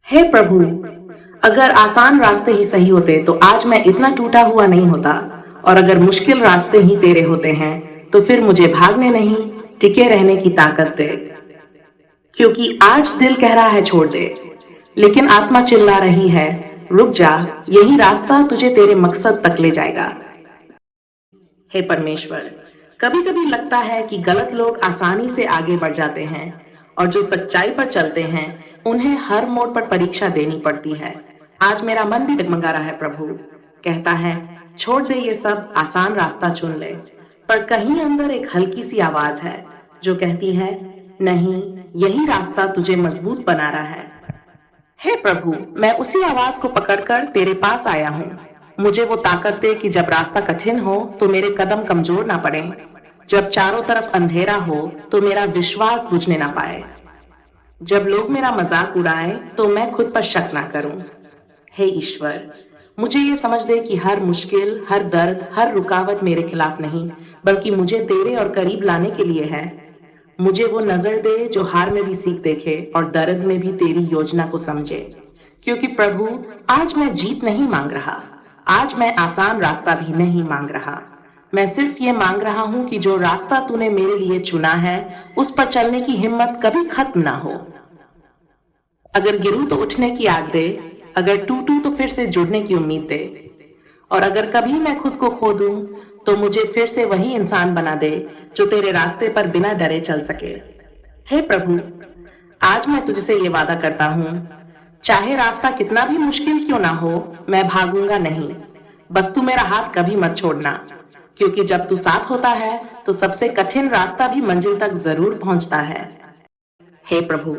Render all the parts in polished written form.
हे प्रभु, अगर आसान रास्ते ही सही होते तो आज मैं इतना टूटा हुआ नहीं होता। और अगर मुश्किल रास्ते ही तेरे होते हैं तो फिर मुझे भागने नहीं, टिके रहने की ताकत दे। क्योंकि आज दिल कह रहा है छोड़ दे, लेकिन आत्मा चिल्ला रही है रुक जा, यही रास्ता तुझे तेरे मकसद तक ले जाएगा। हे परमेश्वर, कभी कभी लगता है कि गलत लोग आसानी से आगे बढ़ जाते हैं और जो सच्चाई पर चलते हैं उन्हें हर मोड़ पर परीक्षा देनी पड़ती है। आज मेरा मन भी डगमगा रहा है प्रभु, कहता है छोड़ दे ये सब, आसान रास्ता चुन ले। पर कहीं अंदर एक हल्की सी आवाज है जो कहती है नहीं, यही रास्ता तुझे मजबूत बना रहा है। हे प्रभु, मैं उसी आवाज को पकड़कर तेरे पास आया हूँ। मुझे वो ताकत दे कि जब रास्ता कठिन हो तो मेरे कदम कमजोर ना पड़े, जब चारों तरफ अंधेरा हो तो मेरा विश्वास बुझने ना पाए, जब लोग मेरा मजाक उड़ाएं तो मैं खुद पर शक ना करूं। हे ईश्वर, मुझे ये समझ दे कि हर मुश्किल, हर दर्द, हर रुकावट मेरे खिलाफ नहीं, बल्कि मुझे तेरे और करीब लाने के लिए है। मुझे वो नजर दे जो हार में भी सीख देखे और दर्द में भी तेरी योजना को समझे। क्योंकि प्रभु, आज मैं जीत नहीं मांग रहा, आज मैं आसान रास्ता भी नहीं मांग रहा। मैं सिर्फ ये मांग रहा हूं कि जो रास्ता तूने मेरे लिए चुना है उस पर चलने की हिम्मत कभी खत्म ना हो। अगर गिरूं तो उठने की आग दे, अगर टूटूं तो फिर से जुड़ने की उम्मीद दे, और अगर कभी मैं खुद को खो दूं तो मुझे फिर से वही इंसान बना दे जो तेरे रास्ते पर बिना डरे चल सके। हे प्रभु, आज मैं तुझसे ये वादा करता हूँ, चाहे रास्ता कितना भी मुश्किल क्यों ना हो, मैं भागूंगा नहीं। बस तू मेरा हाथ कभी मत छोड़ना, क्योंकि जब तू साथ होता है तो सबसे कठिन रास्ता भी मंजिल तक जरूर पहुंचता है। हे प्रभु,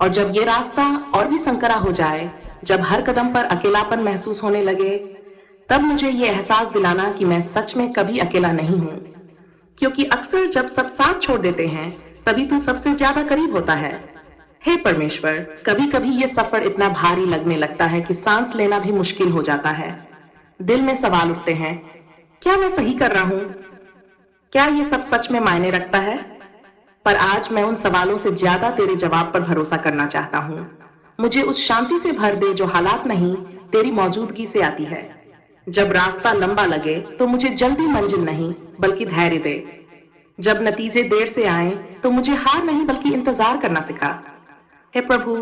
और जब ये रास्ता और भी संकरा हो जाए, जब हर कदम पर अकेलापन महसूस होने लगे, तब मुझे ये एहसास दिलाना कि मैं सच में कभी अकेला नहीं हूँ। क्योंकि अक्सर जब सब साथ छोड़ देते हैं तभी तू सबसे ज्यादा करीब होता है। हे परमेश्वर, कभी कभी ये सफर इतना भारी लगने लगता है कि सांस लेना भी मुश्किल हो जाता है। दिल में सवाल उठते हैं, क्या मैं सही कर रहा हूँ? क्या ये सब सच में मायने रखता है? पर आज मैं उन सवालों से ज्यादा तेरे जवाब पर भरोसा करना चाहता हूँ। मुझे उस शांति से भर दे जो हालात नहीं, तेरी मौजूदगी से आती है। जब रास्ता लंबा लगे तो मुझे जल्दी मंजिल नहीं बल्कि धैर्य दे। जब नतीजे देर से आए तो मुझे हार नहीं बल्कि इंतजार करना सिखा। हे प्रभु,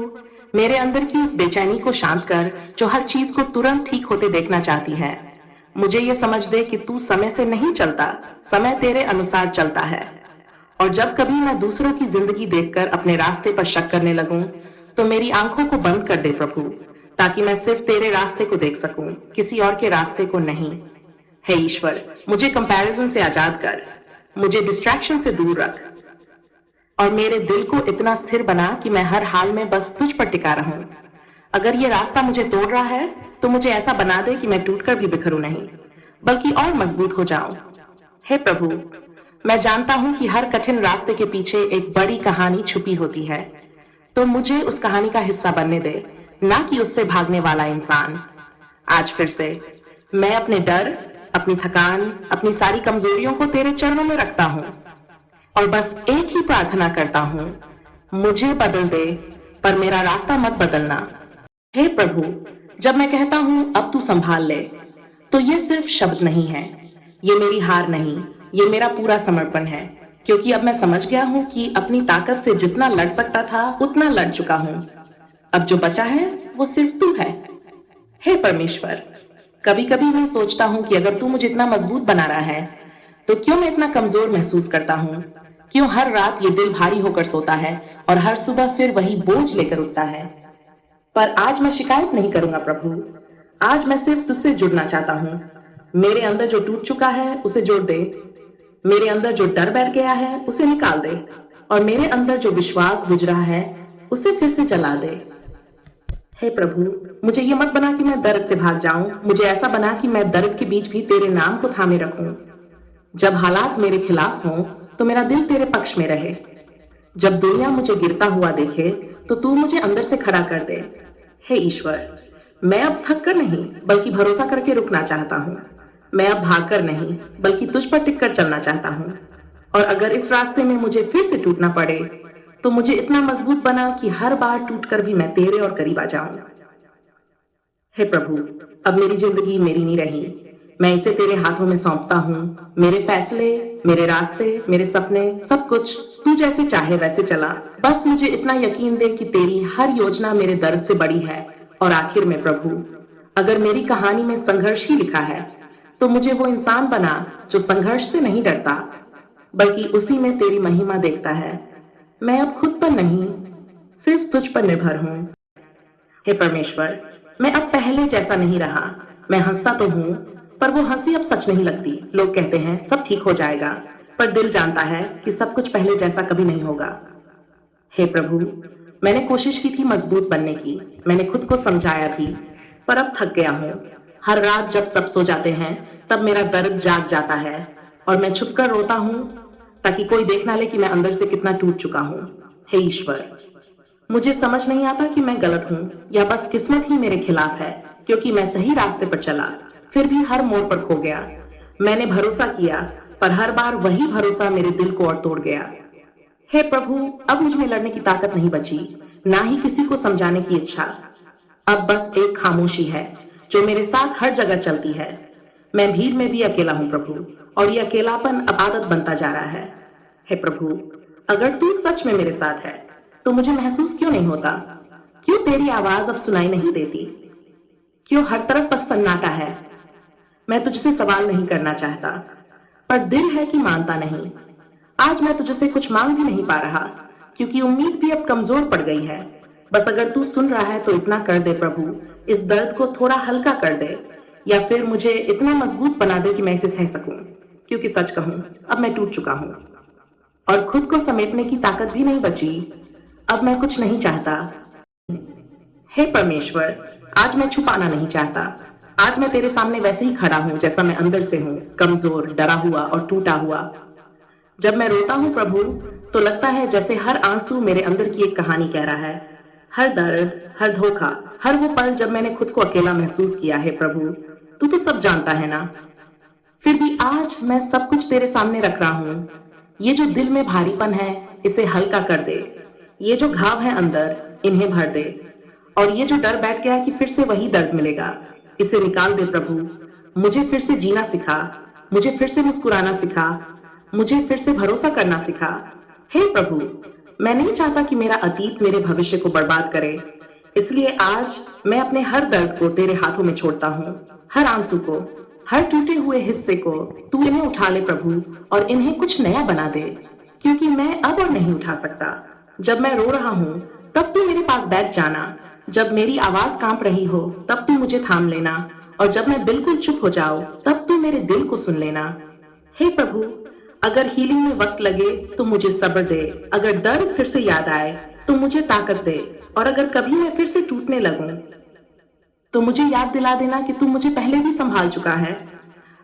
मेरे अंदर की उस बेचैनी को शांत कर जो हर चीज को तुरंत ठीक होते देखना चाहती है। मुझे ये समझ दे कि तू समय से नहीं चलता, समय तेरे अनुसार चलता है। और जब कभी मैं दूसरों की जिंदगी देखकर अपने रास्ते पर शक करने लगूं, तो मेरी आंखों को बंद कर दे प्रभु, ताकि मैं सिर्फ तेरे रास्ते को देख सकूं, किसी और के रास्ते को नहीं। हे ईश्वर, मुझे कंपैरिजन से आजाद कर, मुझे डिस्ट्रैक्शन से दूर रख, और मेरे दिल को इतना स्थिर बना कि मैं हर हाल में बस तुझ पर टिका रहूं। अगर ये रास्ता मुझे तोड़ रहा है तो मुझे ऐसा बना दे कि मैं टूटकर भी बिखरूं नहीं, बल्कि और मजबूत हो जाऊं। हे प्रभु, मैं जानता हूं कि हर कठिन रास्ते के पीछे एक बड़ी कहानी छुपी होती है, तो मुझे उस कहानी का हिस्सा बनने दे, ना कि उससे भागने वाला इंसान। आज फिर से मैं अपने डर, अपनी थकान, अपनी सारी कमजोरियों को तेरे चरणों में रखता हूँ और बस एक ही प्रार्थना करता हूँ, मुझे बदल दे पर मेरा रास्ता मत बदलना। हे प्रभु, जब मैं कहता हूँ अब तू संभाल ले, तो ये सिर्फ शब्द नहीं है, ये मेरी हार नहीं, ये मेरा पूरा समर्पण है। क्योंकि अब मैं समझ गया हूँ कि अपनी ताकत से जितना लड़ सकता था उतना लड़ चुका हूँ। अब जो बचा है वो सिर्फ तू है। हे परमेश्वर, कभी कभी मैं सोचता हूँ कि अगर तू मुझे इतना मजबूत बना रहा है तो क्यों मैं इतना कमजोर महसूस करता हूँ? क्यों हर रात ये दिल भारी होकर सोता है और हर सुबह फिर वही बोझ लेकर उठता है? पर आज मैं शिकायत नहीं करूंगा प्रभु, आज मैं सिर्फ तुझसे जुड़ना चाहता हूँ। मेरे अंदर जो टूट चुका है उसे जोड़ दे, मेरे अंदर जो डर बैठ गया है उसे निकाल दे, और मेरे अंदर जो विश्वास बुझ रहा है उसे फिर से जला दे। हे प्रभु, मुझे ये मत बना कि मैं दर्द से भाग जाऊं, मुझे ऐसा बना कि मैं दर्द के बीच भी तेरे नाम को थामे रखूं। जब हालात मेरे खिलाफ हों तो मेरा दिल तेरे पक्ष में रहे। जब दुनिया मुझे गिरता हुआ देखे तो तू मुझे अंदर से खड़ा कर दे। हे ईश्वर, मैं अब थक कर नहीं बल्कि भरोसा करके रुकना चाहता हूँ। मैं अब भागकर नहीं बल्कि तुझ पर टिक कर चलना चाहता हूँ। और अगर इस रास्ते में मुझे फिर से टूटना पड़े तो मुझे इतना मजबूत बना कि हर बार टूटकर भी मैं तेरे और करीब आ जाऊं। हे प्रभु, अब मेरी जिंदगी मेरी नहीं रही, मैं इसे तेरे हाथों में सौंपता हूँ। मेरे फैसले, मेरे रास्ते, मेरे सपने, सब कुछ तू जैसे चाहे वैसे चला। बस मुझे इतना यकीन दे कि तेरी हर योजना मेरे दर्द से बड़ी है। और आखिर में प्रभु, अगर मेरी कहानी में संघर्ष ही लिखा है, तो मुझे वो इंसान बना जो संघर्ष से नहीं डरता, बल्कि उसी में तेरी महिमा देखता है। मैं अब खुद पर नहीं, सिर्फ तुझ पर निर्भर हूँ। हे परमेश्वर, मैं अब पहले जैसा नहीं रहा। मैं हंसता तो हूँ, पर वो हंसी अब सच नहीं लगती। लोग कहते हैं सब ठीक हो जाएगा, पर दिल जानता है कि सब कुछ पहले जैसा कभी नहीं होगा। हे प्रभु, मैंने कोशिश की थी मजबूत बनने की, मैंने खुद को समझाया भी, पर अब थक गया हूँ। हर रात जब सब सो जाते हैं, तब मेरा दर्द जाग जाता है और मैं छुपकर रोता हूँ, ताकि कोई देख ना ले कि मैं अंदर से कितना टूट चुका हूँ। हे ईश्वर, मुझे समझ नहीं आता कि मैं गलत हूँ या बस किस्मत ही मेरे खिलाफ है, क्योंकि मैं सही रास्ते पर चला, फिर भी हर मोड़ पर खो गया। मैंने भरोसा किया, पर हर बार वही भरोसा मेरे दिल को और तोड़ गया। हे प्रभु, अब मुझ में लड़ने की ताकत नहीं बची, ना ही किसी को समझाने की इच्छा। अब बस एक खामोशी है जो मेरे साथ हर जगह चलती है। मैं भीड़ में भी अकेला हूँ प्रभु, और ये अकेलापन अब आदत बनता जा रहा है। हे प्रभु, अगर तू सच में मेरे साथ है, तो मुझे महसूस क्यों नहीं होता? क्यों तेरी आवाज अब सुनाई नहीं देती? क्यों हर तरफ बस सन्नाटा है? मैं तुझसे सवाल नहीं करना चाहता, पर दिल है कि मानता नहीं। आज मैं तुझसे कुछ मांग भी नहीं पा रहा, क्योंकि उम्मीद भी अब कमजोर पड़ गई है। बस अगर तू सुन रहा है तो इतना कर दे प्रभु, इस दर्द को थोड़ा हल्का कर दे, या फिर मुझे इतना मजबूत बना दे कि मैं इसे सह सकूं। क्योंकि सच कहूं, अब मैं टूट चुका हूं और खुद को समेटने की ताकत भी नहीं बची। अब मैं कुछ नहीं चाहता। हे परमेश्वर, आज मैं छुपाना नहीं चाहता। आज मैं तेरे सामने वैसे ही खड़ा हूं जैसा मैं अंदर से हूं, कमजोर, डरा हुआ और टूटा हुआ। जब मैं रोता हूं प्रभु, तो लगता है जैसे हर आंसू मेरे अंदर की एक कहानी कह रहा है। हर दर्द, हर धोखा, हर वो पल जब मैंने खुद को अकेला महसूस किया है प्रभु, तू तो सब जानता है ना। फिर भी आज मैं सब कुछ तेरे सामने रख रहा हूँ। ये जो दिल में भारीपन है, इसे हल्का कर दे। ये जो घाव है अंदर, इन्हें भर दे। और ये जो डर बैठ गया कि फिर से वही दर्द मिलेगा, इसे निकाल दे प्रभु। मुझे फिर से जीना सिखा, मुझे फिर से मुस्कुराना सिखा, मुझे फिर से भरोसा करना सिखा। हे प्रभु, मैं नहीं चाहता कि मेरा अतीत मेरे भविष्य को बर्बाद करे। इसलिए आज मैं अपने हर दर्द को तेरे हाथों में छोड़ता हूँ। हर आंसू को, हर टूटे हुए हिस्से को तू इन्हें उठा ले प्रभु, और इन्हें कुछ नया बना दे, क्योंकि मैं अब और नहीं उठा सकता। जब मैं रो रहा हूँ, तब तू मेरे पास बैठ जाना। जब मेरी आवाज कांप रही हो, तब तू मुझे थाम लेना। और जब मैं बिल्कुल चुप हो जाऊं, तब तू मेरे दिल को सुन लेना। हे प्रभु, अगर हीलिंग में वक्त लगे तो मुझे सब्र दे। अगर दर्द फिर से याद आए तो मुझे ताकत दे। और अगर कभी मैं फिर से टूटने लगूं, तो मुझे याद दिला देना कि तू मुझे पहले भी संभाल चुका है।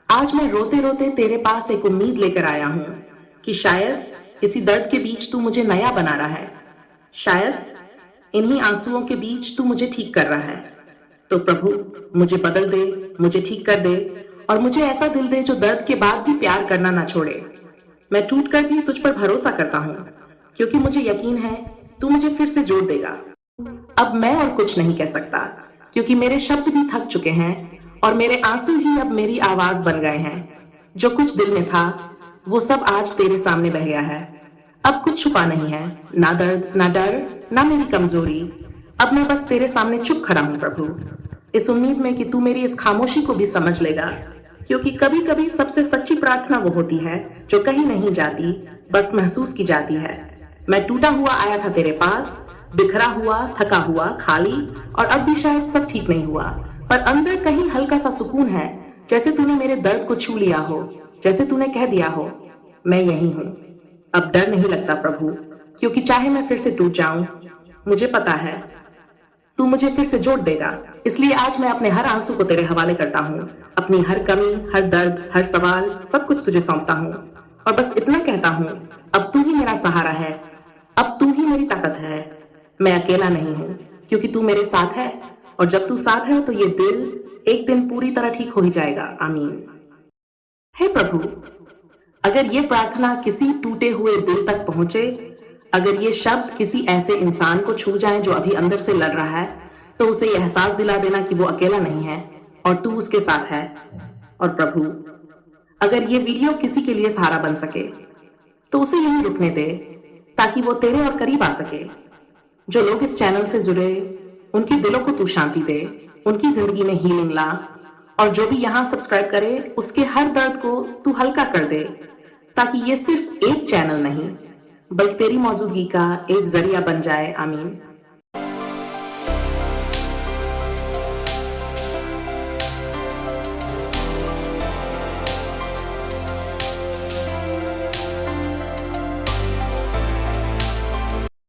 आज मैं रोते रोते तेरे पास एक उम्मीद लेकर आया हूँ कि शायद इसी दर्द के बीच तू मुझे नया बना रहा है। शायद इन्हीं आंसुओं के बीच तू मुझे ठीक कर रहा है। तो प्रभु, मुझे बदल दे, मुझे ठीक कर दे, और मुझे ऐसा दिल दे जो दर्द के बाद भी प्यार करना ना छोड़े। मैं टूट कर भी तुझ पर भरोसा करता हूँ, क्योंकि मुझे यकीन है तू मुझे फिर से जोड़ देगा। अब मैं और कुछ नहीं कह सकता, क्योंकि मेरे शब्द भी थक चुके हैं और मेरे आंसू ही अब मेरी आवाज बन गए हैं। जो कुछ दिल में था, वो सब आज तेरे सामने बह गया है। अब कुछ छुपा नहीं है, ना दर्द, ना डर, ना मेरी कमजोरी। अब मैं बस तेरे सामने चुप खड़ा हूँ प्रभु, इस उम्मीद में कि तू मेरी इस खामोशी को भी समझ लेगा। क्योंकि कभी कभी सबसे सच्ची प्रार्थना वो होती है जो कहीं नहीं जाती, बस महसूस की जाती है। मैं टूटा हुआ आया था तेरे पास, बिखरा हुआ, थका हुआ, खाली, और अब भी शायद सब ठीक नहीं हुआ, पर अंदर कहीं हल्का सा सुकून है, जैसे तूने मेरे दर्द को छू लिया हो, जैसे तूने कह दिया हो, मैं यही हूँ। अब डर नहीं लगता प्रभु, क्योंकि चाहे मैं फिर से टूट जाऊं, मुझे पता है तू मुझे फिर से जोड़ देगा। इसलिए आज मैं अपने हर आंसू को तेरे हवाले करता हूँ। अपनी हर कमी, हर दर्द, हर सवाल, सब कुछ तुझे सौंपता हूँ, और बस इतना कहता हूँ, अब तू ही मेरा सहारा है, अब तू ही मेरी ताकत है। मैं अकेला नहीं हूँ, क्योंकि तू मेरे साथ है, और जब तू साथ है तो ये दिल एक दिन पूरी तरह ठीक हो ही जाएगा। आमीन। हे प्रभु, अगर ये प्रार्थना किसी टूटे हुए दिल तक पहुंचे, अगर ये शब्द किसी ऐसे इंसान को छू जाए जो अभी अंदर से लड़ रहा है, तो उसे यह एहसास दिला देना कि वो अकेला नहीं है और तू उसके साथ है। और प्रभु, अगर ये वीडियो किसी के लिए सहारा बन सके तो उसे यहीं रुकने दे, ताकि वो तेरे और करीब आ सके। जो लोग इस चैनल से जुड़े, उनके दिलों को तू शांति दे, उनकी जिंदगी में हीलिंग ला, और जो भी यहाँ सब्सक्राइब करे उसके हर दर्द को तू हल्का कर दे, ताकि ये सिर्फ एक चैनल नहीं बल्कि तेरी मौजूदगी का एक जरिया बन जाए। आमीन।